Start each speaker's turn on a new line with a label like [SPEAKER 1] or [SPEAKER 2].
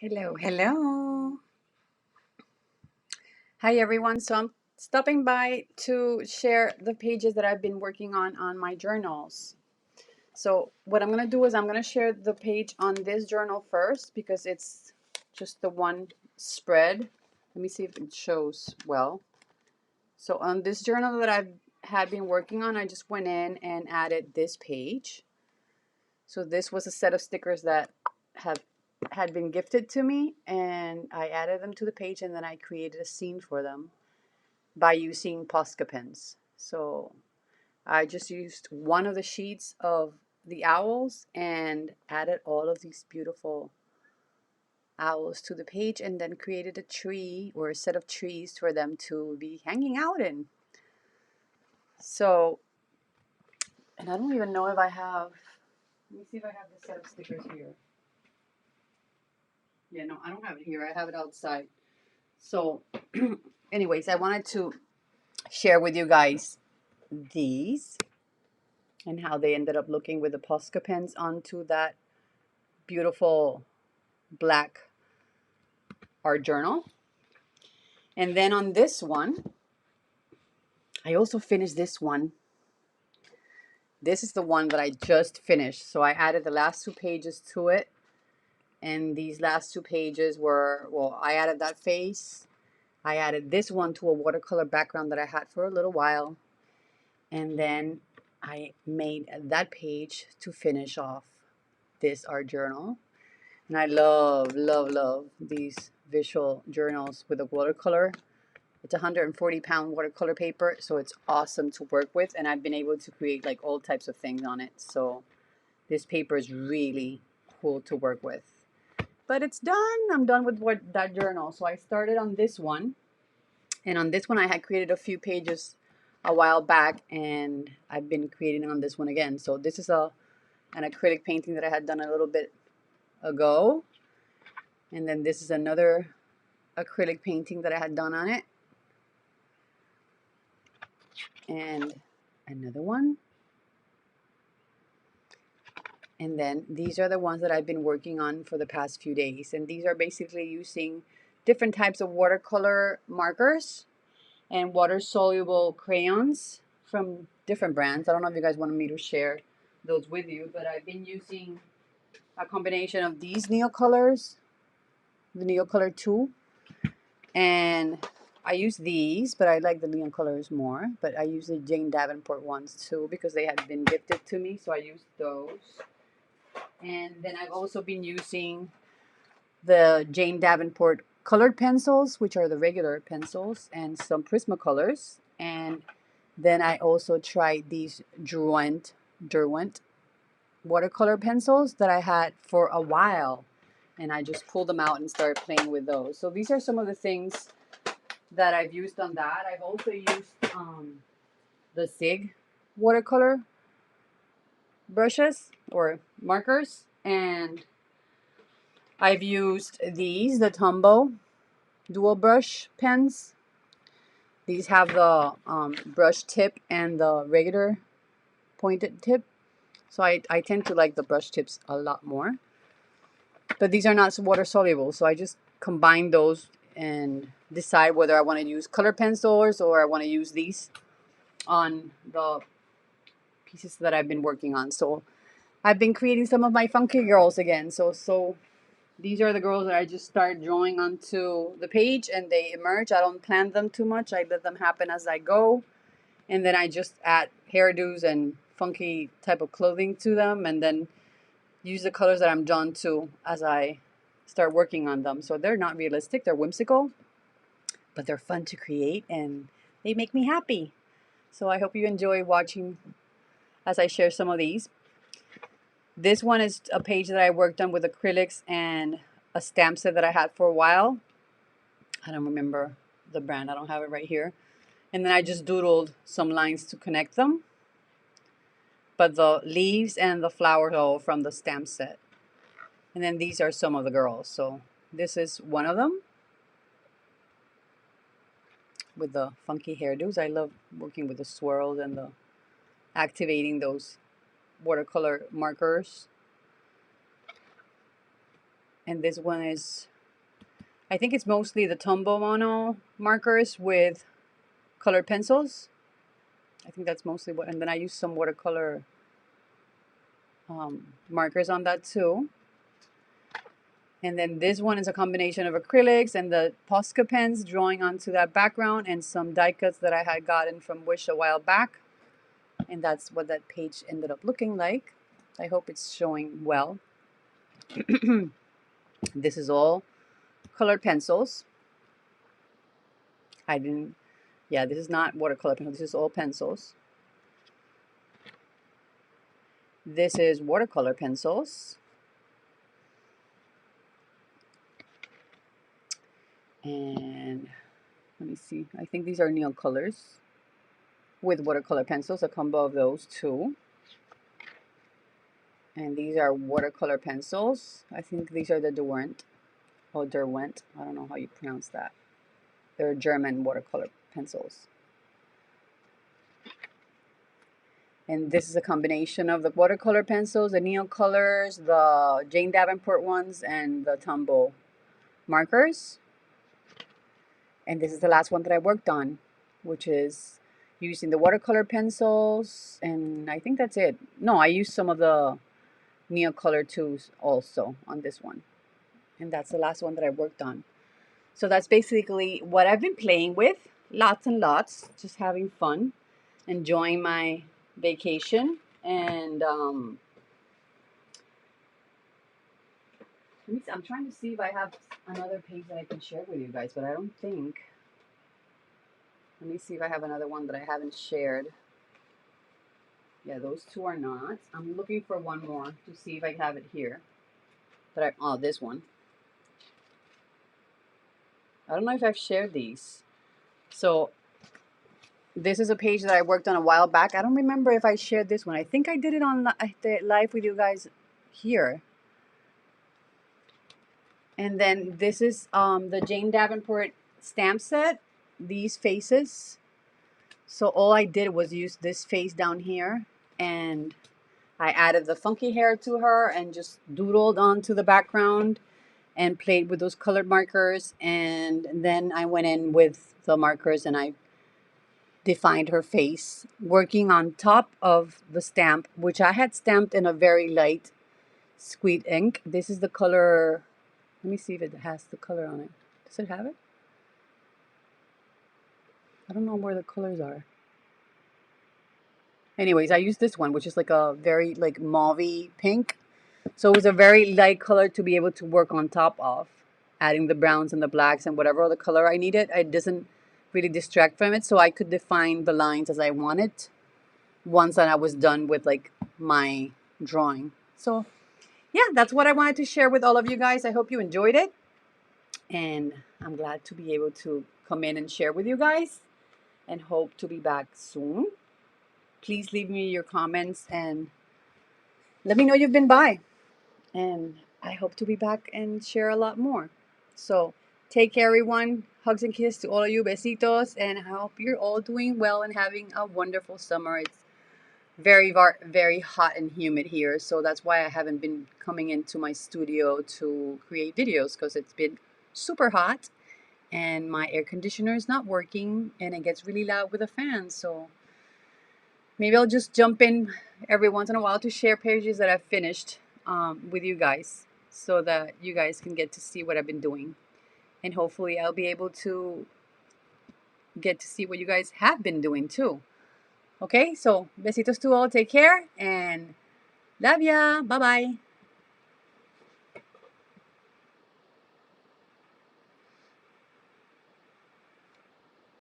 [SPEAKER 1] Hello, hello. Hi, everyone. So I'm stopping by to share the pages that I've been working on my journals. So what I'm going to do is I'm going to share the page on this journal first because it's just the one spread. Let me see if it shows well. So on this journal that I've had been working on, I just went in and added this page. So this was a set of stickers that have had been gifted to me, and I added them to the page, and then I created a scene for them by using Posca pens. So I just used one of the sheets of the owls and added all of these beautiful owls to the page, and then created a tree or a set of trees for them to be hanging out in. So, and I don't even know if I have, let me see if I have the set of stickers here. Yeah, no, I don't have it here. I have it outside. So, anyways, I wanted to share with you guys these and how they ended up looking with the Posca pens onto that beautiful black art journal. And then on this one, I also finished this one. This is the one that I just finished. So I added the last two pages to it. And these last two pages were, well, I added that face. I added this one to a watercolor background that I had for a little while. And then I made that page to finish off this art journal. And I love, love, love these visual journals with a watercolor. It's 140-pound watercolor paper, so it's awesome to work with. And I've been able to create like all types of things on it. So this paper is really cool to work with. But it's done. I'm done with that journal. So I started on this one. And on this one, I had created a few pages a while back, and I've been creating on this one again. So this is an acrylic painting that I had done a little bit ago. And then this is another acrylic painting that I had done on it. And another one. And then these are the ones that I've been working on for the past few days. And these are basically using different types of watercolor markers and water soluble crayons from different brands. I don't know if you guys wanted me to share those with you, but I've been using a combination of these Neocolors, the Neocolor 2, and I use these, but I like the Neocolors more. But I use the Jane Davenport ones too because they had been gifted to me, so I used those. And then I've also been using the Jane Davenport colored pencils, which are the regular pencils, and some Prismacolors. And then I also tried these Derwent watercolor pencils that I had for a while. And I just pulled them out and started playing with those. So these are some of the things that I've used on that. I've also used the Zig watercolor brushes or markers. And I've used these, the Tombow dual brush pens. These have the brush tip and the regular pointed tip. So I tend to like the brush tips a lot more. But these are not water soluble. So I just combine those and decide whether I want to use color pencils or I want to use these on the pieces that I've been working on. So I've been creating some of my funky girls again. So these are the girls that I just start drawing onto the page and they emerge. I don't plan them too much. I let them happen as I go. And then I just add hairdos and funky type of clothing to them and then use the colors that I'm drawn to as I start working on them. So they're not realistic, they're whimsical, but they're fun to create and they make me happy. So I hope you enjoy watching as I share some of these. This one is a page that I worked on with acrylics and a stamp set that I had for a while. I don't remember the brand, I don't have it right here. And then I just doodled some lines to connect them. But the leaves and the flowers are all from the stamp set. And then these are some of the girls. So this is one of them with the funky hairdos. I love working with the swirls and the activating those watercolor markers. And this one is, I think it's mostly the Tombow Mono markers with colored pencils. I think that's mostly what, and then I use some watercolor markers on that too. And then this one is a combination of acrylics and the Posca pens drawing onto that background and some die cuts that I had gotten from Wish a while back. And that's what that page ended up looking like. I hope it's showing well. This is all colored pencils. This is not watercolor pencils. This is all pencils. This is watercolor pencils. And let me see. I think these are neon colors with watercolor pencils, a combo of those two. And these are watercolor pencils. I think these are the Derwent. Oh, Derwent. I don't know how you pronounce that. They're German watercolor pencils. And this is a combination of the watercolor pencils, the neon colors, the Jane Davenport ones, and the Tombow markers. And this is the last one that I worked on, which is using the watercolor pencils. And I think that's it. No, I used some of the neon color tools also on this one. And that's the last one that I worked on. So that's basically what I've been playing with. Lots and lots. Just having fun. Enjoying my vacation. And I'm trying to see if I have another page that I can share with you guys, but I don't think. Let me see if I have another one that I haven't shared. Yeah, those two are not. I'm looking for one more to see if I have it here. This one. I don't know if I've shared these. So this is a page that I worked on a while back. I don't remember if I shared this one. I think I did it on the live with you guys here. And then this is the Jane Davenport stamp set. These faces. So all I did was use this face down here, and I added the funky hair to her and just doodled onto the background and played with those colored markers. And then I went in with the markers and I defined her face, working on top of the stamp, which I had stamped in a very light squid ink. This is the color. Let me see if it has the color on it. Does it have it? I don't know where the colors are. Anyways, I used this one, which is like a very like mauve-y pink. So it was a very light color to be able to work on top of. Adding the browns and the blacks and whatever other color I needed. It doesn't really distract from it, so I could define the lines as I wanted once that I was done with like my drawing. So yeah, that's what I wanted to share with all of you guys. I hope you enjoyed it. And I'm glad to be able to come in and share with you guys, and hope to be back soon. Please leave me your comments and let me know you've been by. And I hope to be back and share a lot more. So take care, everyone. Hugs and kisses to all of you. Besitos. And I hope you're all doing well and having a wonderful summer. It's very, very hot and humid here. So that's why I haven't been coming into my studio to create videos, because it's been super hot and my air conditioner is not working and it gets really loud with the fan. So maybe I'll just jump in every once in a while to share pages that I've finished with you guys, so that you guys can get to see what I've been doing. And hopefully I'll be able to get to see what you guys have been doing too. Okay, so besitos to all. Take care and love ya. Bye-bye.